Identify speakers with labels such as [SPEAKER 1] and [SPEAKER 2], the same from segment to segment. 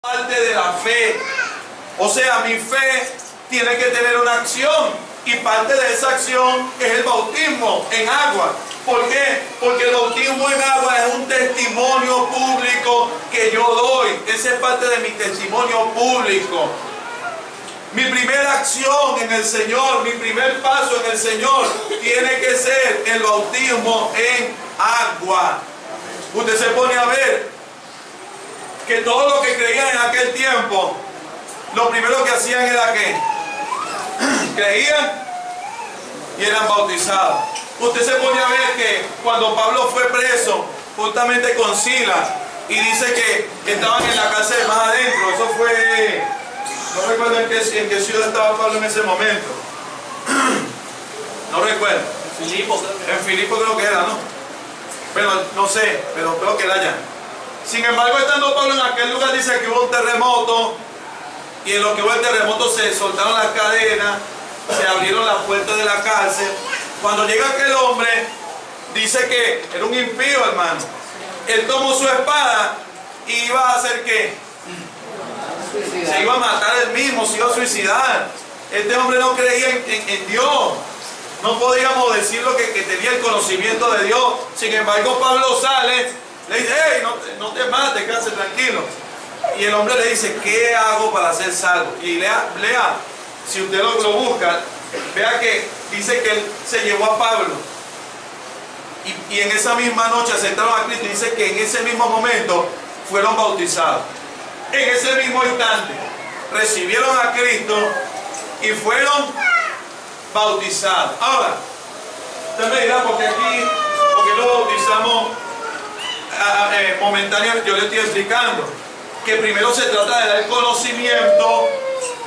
[SPEAKER 1] Parte de la fe. O sea, mi fe tiene que tener una acción y parte de esa acción es el bautismo en agua. ¿Por qué? Porque el bautismo en agua es un testimonio público que yo doy. Esa es parte de mi testimonio público. Mi primera acción en el Señor, mi primer paso en el Señor tiene que ser el bautismo en agua. Usted se pone a ver que todos los que creían en aquel tiempo, lo primero que hacían era que creían y eran bautizados. Usted se pone a ver que cuando Pablo fue preso, justamente con Silas, y dice que estaban en la cárcel más adentro. Eso fue, no recuerdo en qué ciudad estaba Pablo en ese momento. No recuerdo. En Filipo creo que era, ¿no? Pero no sé, pero creo que era allá. Sin embargo, estando Pablo en aquel lugar, dice que hubo un terremoto, y en lo que hubo el terremoto se soltaron las cadenas, se abrieron las puertas de la cárcel. Cuando llega aquel hombre, dice que era un impío, hermano. Él tomó su espada y iba a hacer ¿qué? Se iba a matar él mismo, se iba a suicidar. Este hombre no creía en Dios. No podíamos decir lo que tenía el conocimiento de Dios. Sin embargo, Pablo sale, le dice, hey, no te mates, quédate tranquilo. Y el hombre le dice, ¿qué hago para ser salvo? Y lea, si usted lo busca, vea que dice que él se llevó a Pablo. Y en esa misma noche aceptaron a Cristo. Y dice que en ese mismo momento fueron bautizados. En ese mismo instante recibieron a Cristo y fueron bautizados. Ahora, usted me dirá, porque lo bautizamos momentáneamente. Yo le estoy explicando que primero se trata de dar conocimiento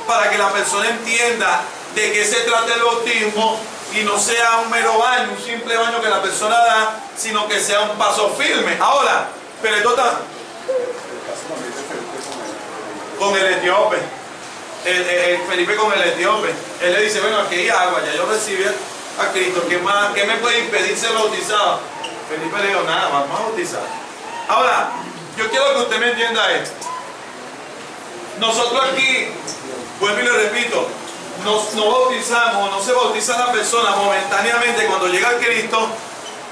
[SPEAKER 1] para que la persona entienda de qué se trata el bautismo y no sea un mero baño, un simple baño que la persona da, sino que sea un paso firme. Ahora, pero esto está con el etíope, Felipe con el etíope. Él le dice, bueno, aquí hay agua, ya yo recibí a Cristo, ¿qué me puede impedir ser bautizado? Felipe le dijo, nada, vamos a bautizar. Ahora, yo quiero que usted me entienda esto. Nosotros aquí, vuelvo y le repito, no bautizamos, no se bautiza la persona momentáneamente cuando llega a Cristo,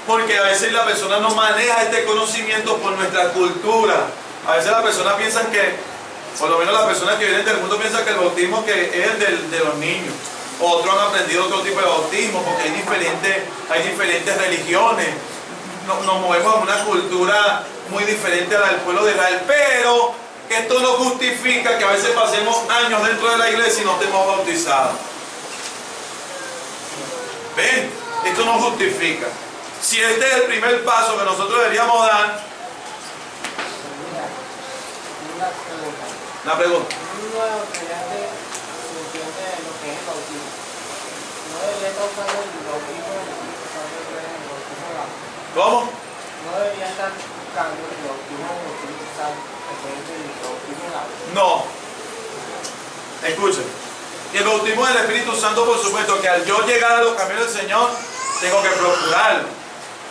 [SPEAKER 1] porque a veces la persona no maneja este conocimiento por nuestra cultura. A veces la persona piensa que, por lo menos las personas que vienen del mundo piensan que el bautismo que es el de los niños. Otros han aprendido otro tipo de bautismo, porque hay diferentes religiones. Nos movemos en una cultura muy diferente a la del pueblo de Israel, pero esto no justifica que a veces pasemos años dentro de la iglesia y no estemos bautizados. ¿Ven? Esto no justifica. Si este es el primer paso que nosotros deberíamos dar. Una pregunta. ¿Cómo?
[SPEAKER 2] No debería estar buscando el bautismo en el Espíritu Santo, el bautismo en agua.
[SPEAKER 1] No. Escuchen. Y el bautismo del Espíritu Santo, por supuesto, que al yo llegar a los caminos del Señor, tengo que procurar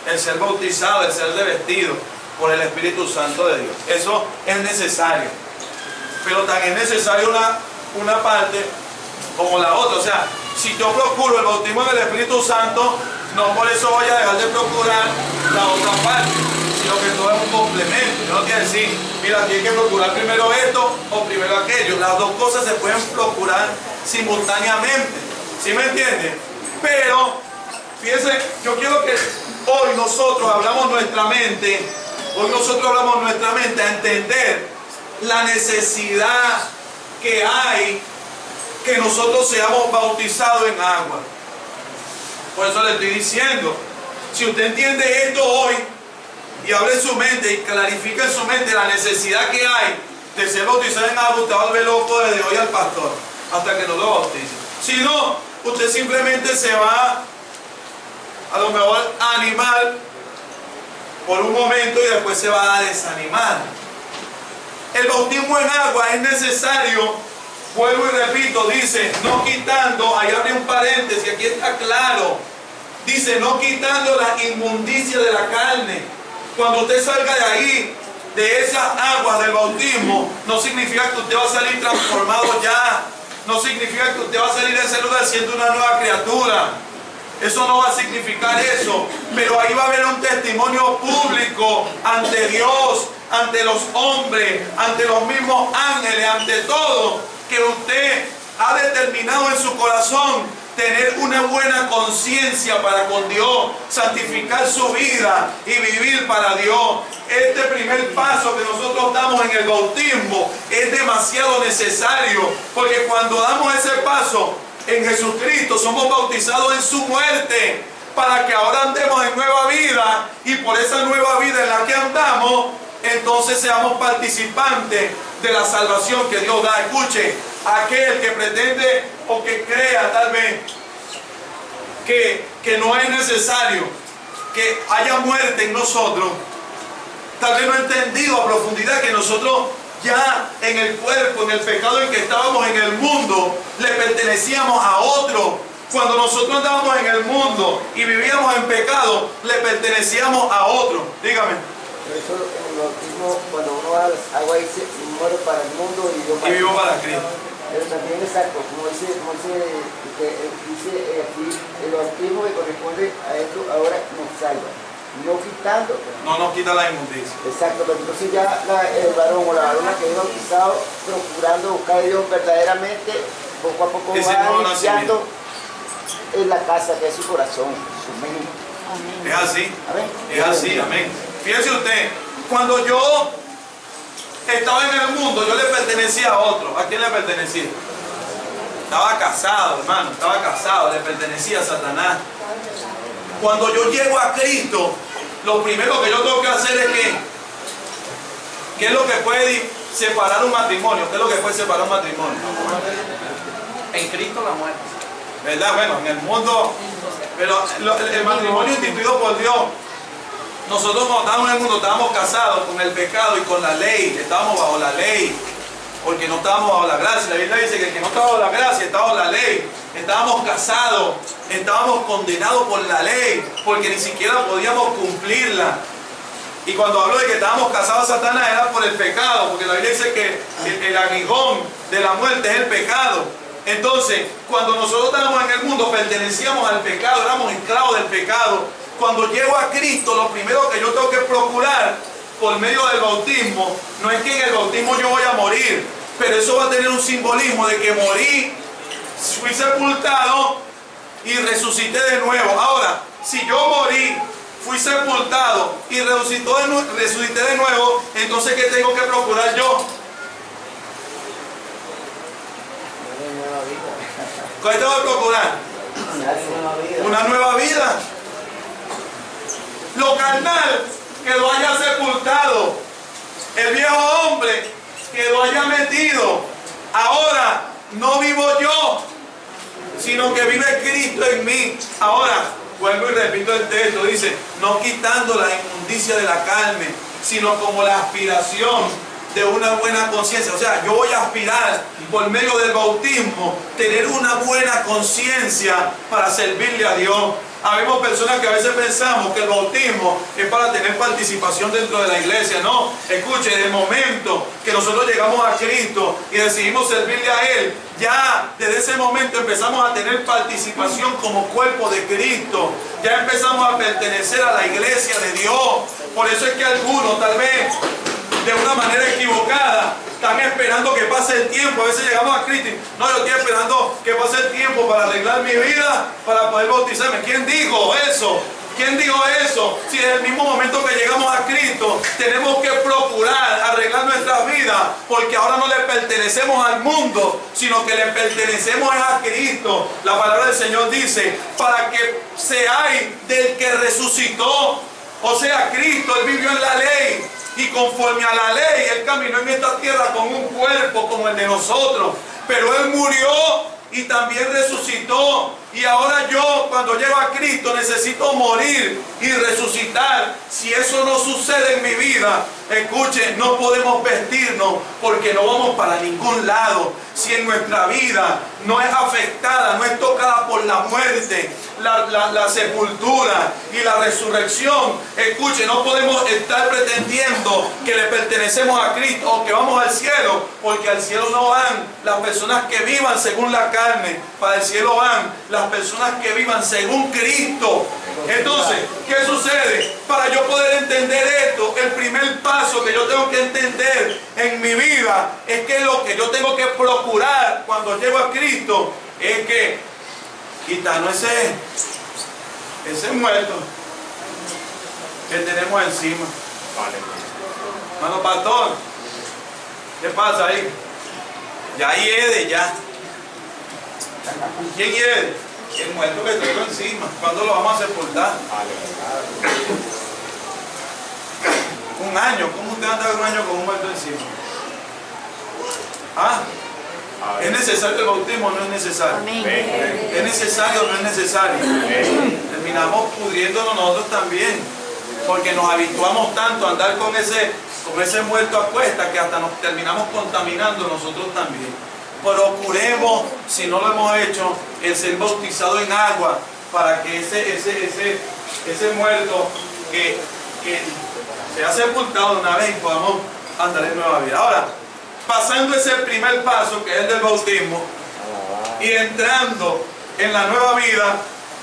[SPEAKER 1] el ser bautizado, el ser revestido por el Espíritu Santo de Dios. Eso es necesario. Pero también es necesario una parte como la otra. O sea, si yo procuro el bautismo del Espíritu Santo, no por eso voy a dejar de procurar la otra parte, sino que todo es un complemento. Yo no quiero decir, mira, tienes que procurar primero esto o primero aquello. Las dos cosas se pueden procurar simultáneamente. ¿Sí me entienden? Pero, fíjense, yo quiero que hoy nosotros abramos nuestra mente a entender la necesidad que hay que nosotros seamos bautizados en agua. Por eso le estoy diciendo, si usted entiende esto hoy y abre su mente y clarifica en su mente la necesidad que hay de ser bautizado en agua, usted va a volver loco desde hoy al pastor hasta que no lo bautice. Si no, usted simplemente se va a lo mejor a animar por un momento y después se va a desanimar. El bautismo en agua es necesario, vuelvo y repito, dice, no quitando, ahí abre un paréntesis, aquí está claro, dice, no quitando la inmundicia de la carne. Cuando usted salga de ahí, de esas aguas del bautismo no significa que usted va a salir transformado ya. No significa que usted va a salir de ese lugar siendo una nueva criatura. Eso no va a significar eso. Pero ahí va a haber un testimonio público ante Dios, ante los hombres, ante los mismos ángeles, ante todo, que usted ha determinado en su corazón tener una buena conciencia para con Dios, santificar su vida y vivir para Dios. Este primer paso que nosotros damos en el bautismo es demasiado necesario, porque cuando damos ese paso en Jesucristo somos bautizados en su muerte, para que ahora andemos en nueva vida, y por esa nueva vida en la que andamos, entonces seamos participantes de la salvación que Dios da. Escuche, aquel que pretende o que crea tal vez que no es necesario que haya muerte en nosotros, tal vez no ha entendido a profundidad que nosotros ya en el cuerpo, en el pecado en que estábamos en el mundo, le pertenecíamos a otro. Cuando nosotros andábamos en el mundo y vivíamos en pecado, le pertenecíamos a otro. Dígame.
[SPEAKER 2] Por eso en el bautismo, cuando uno va a agua dice, muero para el mundo y
[SPEAKER 1] vivo para Cristo.
[SPEAKER 2] Pero también exacto, como dice aquí, el bautismo que corresponde a esto ahora nos salva. No quitando.
[SPEAKER 1] No nos quita la inmundicia.
[SPEAKER 2] Exacto, pero entonces ya el varón o la varona que es bautizado, procurando buscar a Dios verdaderamente, poco a poco va iniciando en la casa que es su corazón, su mente.
[SPEAKER 3] Amén.
[SPEAKER 1] Es así.
[SPEAKER 2] Amén.
[SPEAKER 1] Es así, amén. Fíjese usted, cuando yo estaba en el mundo, yo le pertenecía a otro. ¿A quién le pertenecía? Estaba casado, hermano, estaba casado, le pertenecía a Satanás. Cuando yo llego a Cristo, lo primero que yo tengo que hacer es ¿qué es lo que puede separar un matrimonio? ¿Qué es lo que puede separar un matrimonio?
[SPEAKER 4] En Cristo la muerte.
[SPEAKER 1] ¿Verdad? Bueno, en el mundo, pero el matrimonio instituido por Dios. Nosotros cuando estábamos en el mundo estábamos casados con el pecado y con la ley, estábamos bajo la ley, porque no estábamos bajo la gracia. La Biblia dice que el que no está bajo la gracia está bajo la ley. Estábamos casados, estábamos condenados por la ley, porque ni siquiera podíamos cumplirla. Y cuando hablo de que estábamos casados a Satanás era por el pecado, porque la Biblia dice que el aguijón de la muerte es el pecado. Entonces, cuando nosotros estábamos en el mundo, pertenecíamos al pecado, éramos esclavos del pecado. Cuando llego a Cristo, lo primero que yo tengo que procurar por medio del bautismo, no es que en el bautismo yo voy a morir, pero eso va a tener un simbolismo de que morí, fui sepultado y resucité de nuevo. Ahora, si yo morí, fui sepultado y resucité de nuevo, entonces ¿qué tengo que procurar yo? ¿Qué tengo que procurar? Una nueva vida. Lo carnal quedó allá sepultado. El viejo hombre quedó allá metido. Ahora no vivo yo, sino que vive Cristo en mí. Ahora, vuelvo y repito el texto, dice, no quitando la inmundicia de la carne, sino como la aspiración de una buena conciencia. O sea, yo voy a aspirar por medio del bautismo tener una buena conciencia para servirle a Dios. Habemos personas que a veces pensamos que el bautismo es para tener participación dentro de la iglesia. No, escuche, en el momento que nosotros llegamos a Cristo y decidimos servirle a Él, ya desde ese momento empezamos a tener participación como cuerpo de Cristo. Ya empezamos a pertenecer a la iglesia de Dios. Por eso es que algunos tal vez de una manera equivocada están esperando que pase el tiempo. A veces llegamos a Cristo y no, yo estoy esperando que pase el tiempo para arreglar mi vida, para poder bautizarme. ¿Quién dijo eso? ¿Quién dijo eso? Si en el mismo momento que llegamos a Cristo tenemos que procurar arreglar nuestras vidas, porque ahora no le pertenecemos al mundo, sino que le pertenecemos a Cristo. La palabra del Señor dice, para que seáis del que resucitó. O sea, Cristo, Él vivió en la ley, y conforme a la ley, Él caminó en esta tierra con un cuerpo como el de nosotros. Pero Él murió y también resucitó Y ahora yo, cuando llego a Cristo, necesito morir y resucitar. Si eso no sucede en mi vida, escuchen, no podemos vestirnos porque no vamos para ningún lado. Si en nuestra vida no es afectada, no es tocada por la muerte, la sepultura y la resurrección, escuchen, no podemos estar pretendiendo que le pertenecemos a Cristo o que vamos al cielo, porque al cielo no van las personas que vivan según la carne, para el cielo van las personas que vivan según Cristo. Entonces, ¿qué sucede? Para yo poder entender esto, el primer paso que yo tengo que entender en mi vida es que lo que yo tengo que procurar cuando llego a Cristo es que quitarnos ese muerto que tenemos encima. Hermano pastor, ¿qué pasa ahí? Ya hiede, ya. ¿Quién hiede? El muerto que tengo encima. ¿Cuándo lo vamos a sepultar? Un año. ¿Cómo usted anda un año con un muerto encima? ¿Ah? ¿Es necesario el bautismo o no es necesario? ¿Es necesario o no es necesario? Terminamos pudriéndonos nosotros también, porque nos habituamos tanto a andar con ese muerto a cuesta que hasta nos terminamos contaminando nosotros también. Procuremos, si no lo hemos hecho, el ser bautizado en agua para que ese muerto que se ha sepultado una vez y podamos andar en nueva vida. Ahora, pasando ese primer paso que es el del bautismo y entrando en la nueva vida,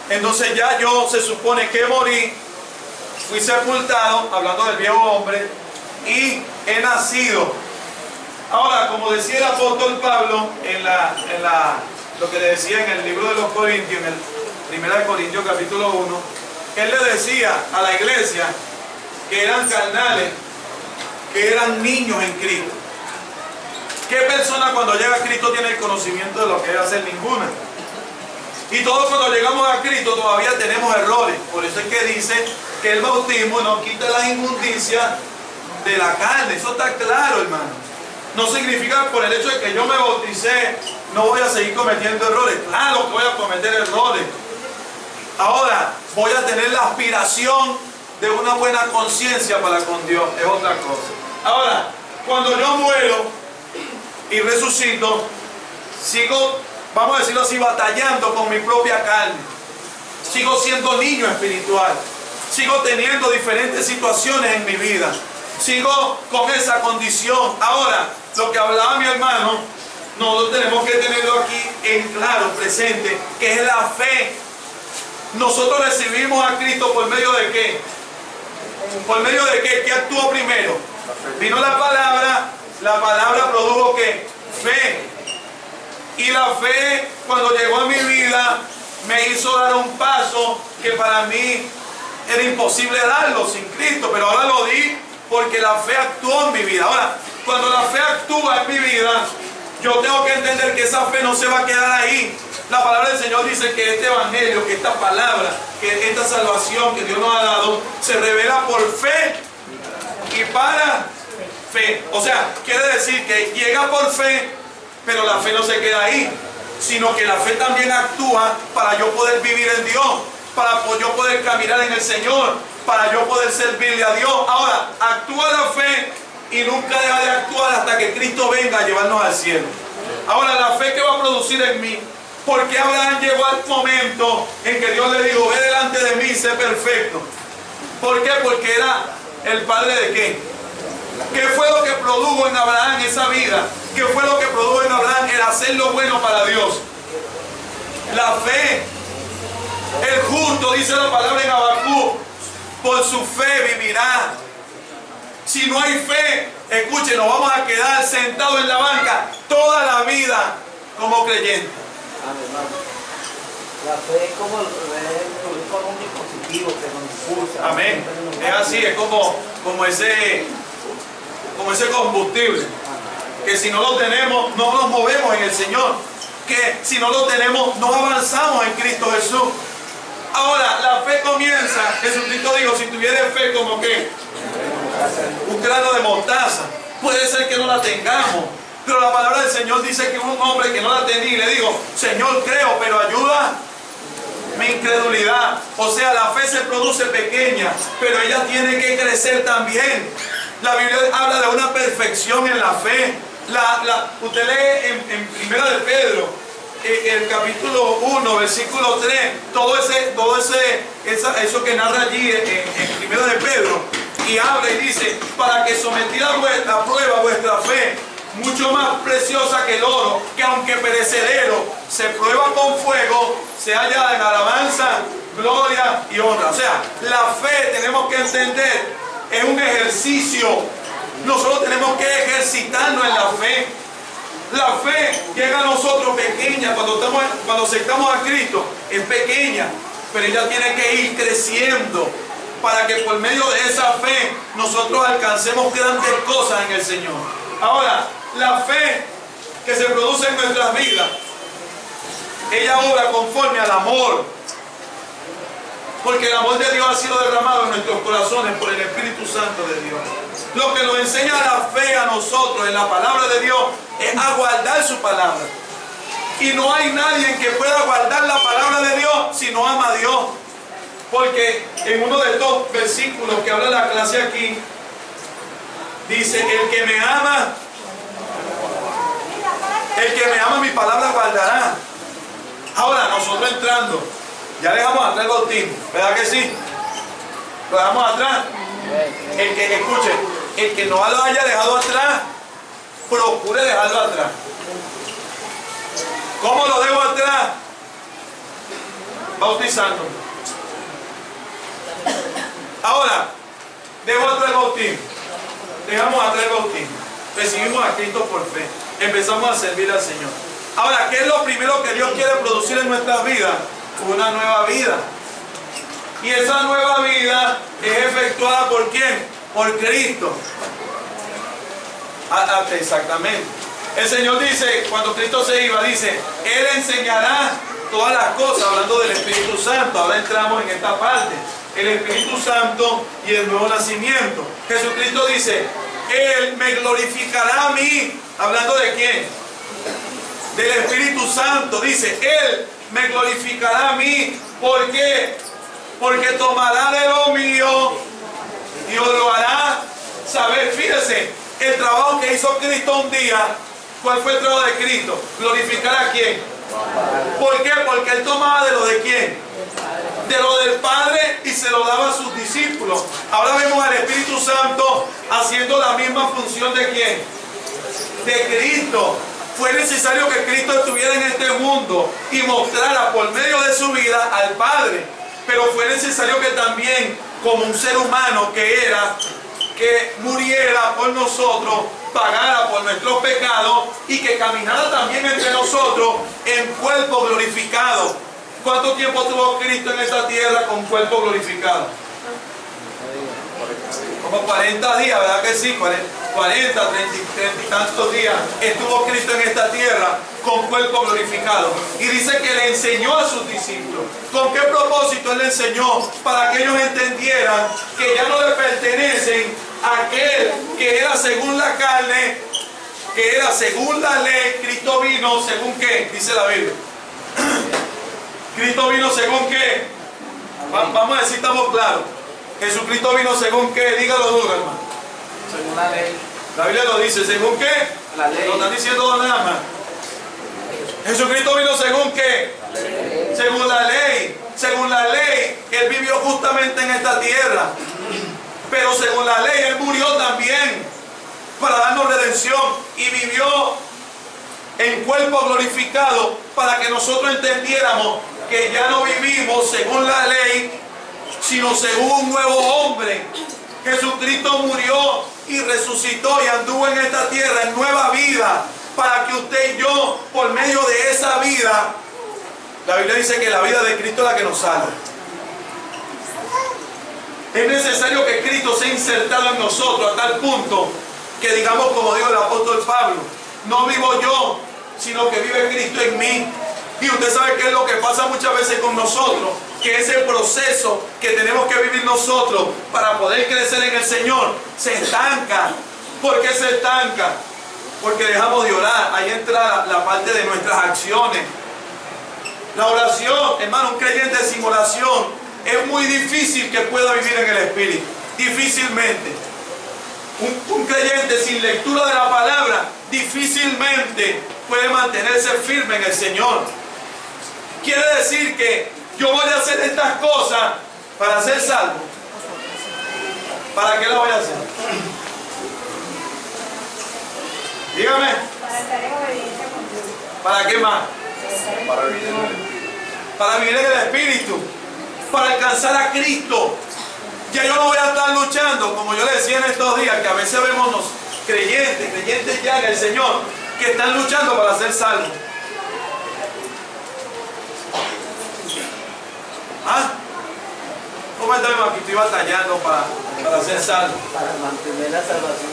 [SPEAKER 1] entonces ya yo se supone que morí, fui sepultado, hablando del viejo hombre, y he nacido. Ahora, como decía el apóstol Pablo en lo que le decía en el libro de los Corintios, en el 1 Corintios capítulo 1, él le decía a la iglesia que eran carnales, que eran niños en Cristo. ¿Qué persona cuando llega a Cristo tiene el conocimiento de lo que debe hacer? Ninguna. Y todos cuando llegamos a Cristo todavía tenemos errores. Por eso es que dice que el bautismo no quita las inmundicias de la carne. Eso está claro, hermano. No significa por el hecho de que yo me bauticé no voy a seguir cometiendo errores. Claro que voy a cometer errores. Ahora voy a tener la aspiración de una buena conciencia para con Dios. Es otra cosa. Ahora, cuando yo muero y resucito, sigo, vamos a decirlo así, batallando con mi propia carne. Sigo siendo niño espiritual. Sigo teniendo diferentes situaciones en mi vida. Sigo con esa condición. Ahora, lo que hablaba mi hermano, nosotros tenemos que tenerlo aquí en claro, presente, que es la fe. Nosotros recibimos a Cristo por medio de ¿qué? ¿Por medio de qué? ¿Qué actuó primero? Vino la palabra produjo ¿qué? Fe. Y la fe, cuando llegó a mi vida, me hizo dar un paso que para mí era imposible darlo sin Cristo, pero ahora lo di porque la fe actuó en mi vida. Ahora, cuando la fe actúa en mi vida, yo tengo que entender que esa fe no se va a quedar ahí. La palabra del Señor dice que este evangelio, que esta palabra, que esta salvación que Dios nos ha dado, se revela por fe y para fe. O sea, quiere decir que llega por fe, pero la fe no se queda ahí, sino que la fe también actúa para yo poder vivir en Dios, para yo poder caminar en el Señor, para yo poder servirle a Dios. Ahora, actúa la fe y nunca deja de actuar hasta que Cristo venga a llevarnos al cielo. Ahora, la fe que va a producir en mí, porque Abraham llegó al momento en que Dios le dijo, ve delante de mí y sé perfecto. ¿Por qué? Porque era el padre de ¿qué? ¿Qué fue lo que produjo en Abraham esa vida? ¿Qué fue lo que produjo en Abraham el hacer lo bueno para Dios? La fe. El justo, dice la palabra en Habacuc, por su fe vivirá. Si no hay fe, escuchen, nos vamos a quedar sentados en la banca toda la vida como creyentes.
[SPEAKER 2] La fe es como un dispositivo que nos impulsa.
[SPEAKER 1] Amén. Es así, es como ese combustible. Que si no lo tenemos, no nos movemos en el Señor. Que si no lo tenemos, no avanzamos en Cristo Jesús. Ahora, la fe comienza. Jesucristo dijo, si tuviera fe como que un grano de mostaza, puede ser que no la tengamos. Pero la palabra del Señor dice que un hombre que no la tenía y le dijo, Señor, creo, pero ayuda mi incredulidad. O sea, la fe se produce pequeña, pero ella tiene que crecer también. La Biblia habla de una perfección en la fe. Usted lee en 1 de Pedro, el capítulo 1, versículo 3, eso que narra allí en 1 de Pedro, y habla y dice, para que sometida a prueba vuestra fe, mucho más preciosa que el oro, que aunque perecedero, se prueba con fuego, se halla en alabanza, gloria y honra. O sea, la fe, tenemos que entender, es un ejercicio. Nosotros tenemos que ejercitarnos en la fe. La fe llega a nosotros pequeña, cuando aceptamos a Cristo, es pequeña, pero ella tiene que ir creciendo para que por medio de esa fe nosotros alcancemos grandes cosas en el Señor. Ahora, la fe que se produce en nuestras vidas, ella obra conforme al amor, porque el amor de Dios ha sido derramado en nuestros corazones por el Espíritu Santo de Dios. Lo que nos enseña la fe a nosotros en la palabra de Dios es a guardar su palabra. Y no hay nadie que pueda guardar la palabra de Dios si no ama a Dios. Porque en uno de estos versículos que habla la clase aquí, dice, el que me ama mi palabra guardará. Ahora nosotros entrando, ya dejamos atrás el bautismo, ¿verdad que sí? Lo dejamos atrás. El que escuche, el que no lo haya dejado atrás, procure dejarlo atrás. ¿Cómo lo dejo atrás? Bautizando. Ahora, dejo atrás el bautismo. Dejamos atrás el bautismo. Recibimos a Cristo por fe. Empezamos a servir al Señor. Ahora, ¿qué es lo primero que Dios quiere producir en nuestras vidas? Una nueva vida. Y esa nueva vida es efectuada ¿por quién? Por Cristo. Exactamente. El Señor dice, cuando Cristo se iba, dice, Él enseñará todas las cosas, hablando del Espíritu Santo. Ahora entramos en esta parte. El Espíritu Santo y el nuevo nacimiento. Jesucristo dice, Él me glorificará a mí. ¿Hablando de quién? Del Espíritu Santo. Dice, Él me glorificará a mí. ¿Por qué? Porque tomará de lo mío y os lo hará saber. Fíjese, el trabajo que hizo Cristo un día, ¿cuál fue el trabajo de Cristo? Glorificar a quién. ¿Por qué? Porque Él tomaba de lo de quién. De lo del Padre y se lo daba a sus discípulos. Ahora vemos al Espíritu Santo haciendo la misma función de quién. De Cristo. Fue necesario que Cristo estuviera en este mundo y mostrara por medio de su vida al Padre. Pero fue necesario que también, como un ser humano que era, que muriera por nosotros, pagara por nuestros pecados y que caminara también entre nosotros en cuerpo glorificado. ¿Cuánto tiempo tuvo Cristo en esta tierra con cuerpo glorificado? Como 40 días, ¿verdad que sí? 40, 30 y tantos días estuvo Cristo en esta tierra con cuerpo glorificado. Y dice que le enseñó a sus discípulos. ¿Con qué propósito Él le enseñó? Para que ellos entendieran que ya no le pertenecen a aquel que era según la carne, que era según la ley. Cristo vino según qué, dice la Biblia. Cristo vino según qué. Vamos a decir, estamos claros. Jesucristo vino según qué, dígalo duro, hermano.
[SPEAKER 4] Según la ley.
[SPEAKER 1] La Biblia lo dice, ¿según qué?
[SPEAKER 4] La ley.
[SPEAKER 1] Lo están diciendo nada más. Jesucristo vino según qué. Según la ley. Según la ley, Él vivió justamente en esta tierra. Pero según la ley, Él murió también para darnos redención. Y vivió en cuerpo glorificado para que nosotros entendiéramos que ya no vivimos según la ley, sino según un nuevo hombre. Jesucristo murió y resucitó y anduvo en esta tierra en nueva vida, para que usted y yo, por medio de esa vida, la Biblia dice que la vida de Cristo es la que nos salva. Es necesario que Cristo sea insertado en nosotros a tal punto que digamos, como dijo el apóstol Pablo, no vivo yo, sino que vive Cristo en mí. Y usted sabe qué es lo que pasa muchas veces con nosotros, que ese proceso que tenemos que vivir nosotros para poder crecer en el Señor se estanca. ¿Por qué se estanca? Porque dejamos de orar. Ahí entra la parte de nuestras acciones. La oración, hermano, un creyente sin oración es muy difícil que pueda vivir en el Espíritu. Difícilmente. Un creyente sin lectura de la palabra difícilmente puede mantenerse firme en el Señor. Quiere decir que yo voy a hacer estas cosas para ser salvo. ¿Para qué las voy a hacer? Dígame.
[SPEAKER 3] Para estar en obediencia con Dios.
[SPEAKER 1] ¿Para qué más?
[SPEAKER 5] Para vivir en el Espíritu.
[SPEAKER 1] Para vivir en el Espíritu. Para alcanzar a Cristo. Ya yo no voy a estar luchando, como yo le decía en estos días, que a veces vemos los creyentes ya en el Señor, que están luchando para ser salvos. ¿Ah? ¿Cómo estamos aquí? Estoy batallando para ser salvo.
[SPEAKER 2] Para mantener la salvación.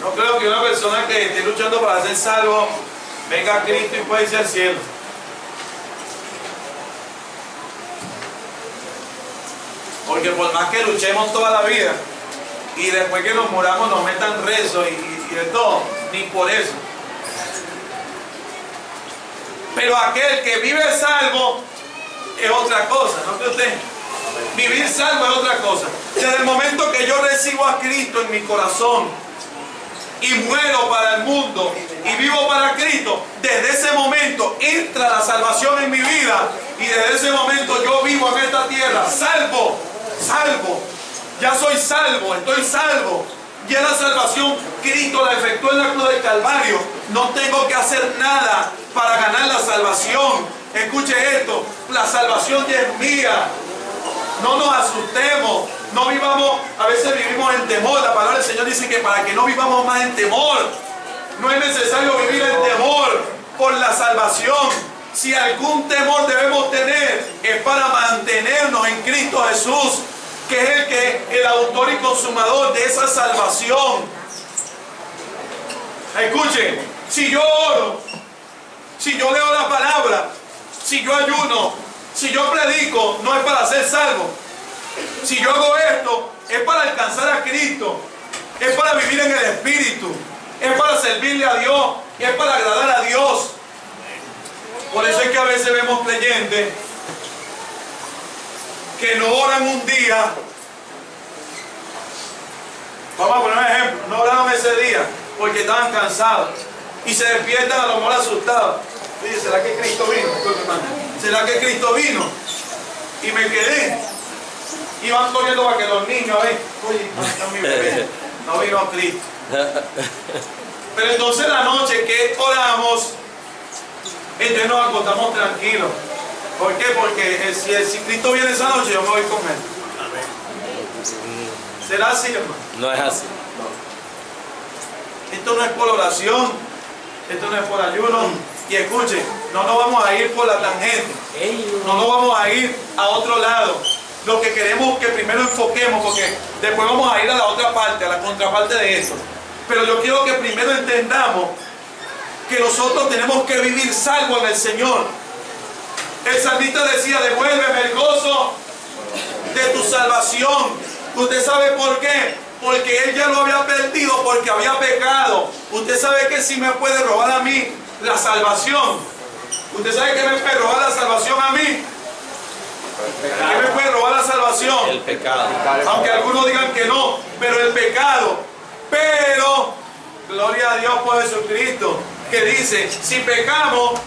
[SPEAKER 1] No creo que una persona que esté luchando para ser salvo venga a Cristo y pueda irse al cielo. Porque por más que luchemos toda la vida y después que nos muramos nos metan rezo y de todo, ni por eso. Pero aquel que vive salvo es otra cosa, ¿no cree usted? Vivir salvo es otra cosa. Desde el momento que yo recibo a Cristo en mi corazón y muero para el mundo y vivo para Cristo, desde ese momento entra la salvación en mi vida y desde ese momento yo vivo en esta tierra salvo. Ya soy salvo, estoy salvo. Ya la salvación Cristo la efectuó en la cruz del Calvario. No tengo que hacer nada para ganar la salvación. Escuche esto, la salvación ya es mía. No nos asustemos, no vivamos, a veces vivimos en temor. La palabra del Señor dice que para que no vivamos más en temor, no es necesario vivir en temor por la salvación. Si algún temor debemos tener, es para mantenernos en Cristo Jesús, que es el autor y consumador de esa salvación. Escuchen, si yo oro, si yo leo la palabra, si yo ayuno, si yo predico, no es para ser salvo. Si yo hago esto, es para alcanzar a Cristo, es para vivir en el Espíritu, es para servirle a Dios, es para agradar a Dios. Por eso es que a veces vemos creyentes que no oran un día. Vamos a poner un ejemplo. No oraron ese día porque estaban cansados y se despiertan a lo mejor asustados. Oye, ¿será que Cristo vino? ¿Será que Cristo vino? Y me quedé. Y van corriendo para que los niños, a ver, oye, no, mi bebé, no vino Cristo. Pero entonces la noche que oramos, entonces nos acostamos tranquilos. ¿Por qué? Porque si Cristo viene esa noche, yo me voy con Él. ¿Será así, hermano?
[SPEAKER 5] No es así.
[SPEAKER 1] Esto no es por oración, esto no es por ayuno. Y escuchen, no nos vamos a ir por la tangente, no nos vamos a ir a otro lado. Lo que queremos que primero enfoquemos, porque después vamos a ir a la otra parte, a la contraparte de esto. Pero yo quiero que primero entendamos que nosotros tenemos que vivir salvo en el Señor. El salmista decía, devuélveme el gozo de tu salvación. ¿Usted sabe por qué? Porque él ya lo había perdido, porque había pecado. Usted sabe que si me puede robar a mí la salvación. ¿Usted sabe que me puede robar la salvación a mí? ¿Qué me puede robar la salvación?
[SPEAKER 5] El pecado.
[SPEAKER 1] Aunque algunos digan que no, pero el pecado. Pero, gloria a Dios por Jesucristo, que dice, si pecamos,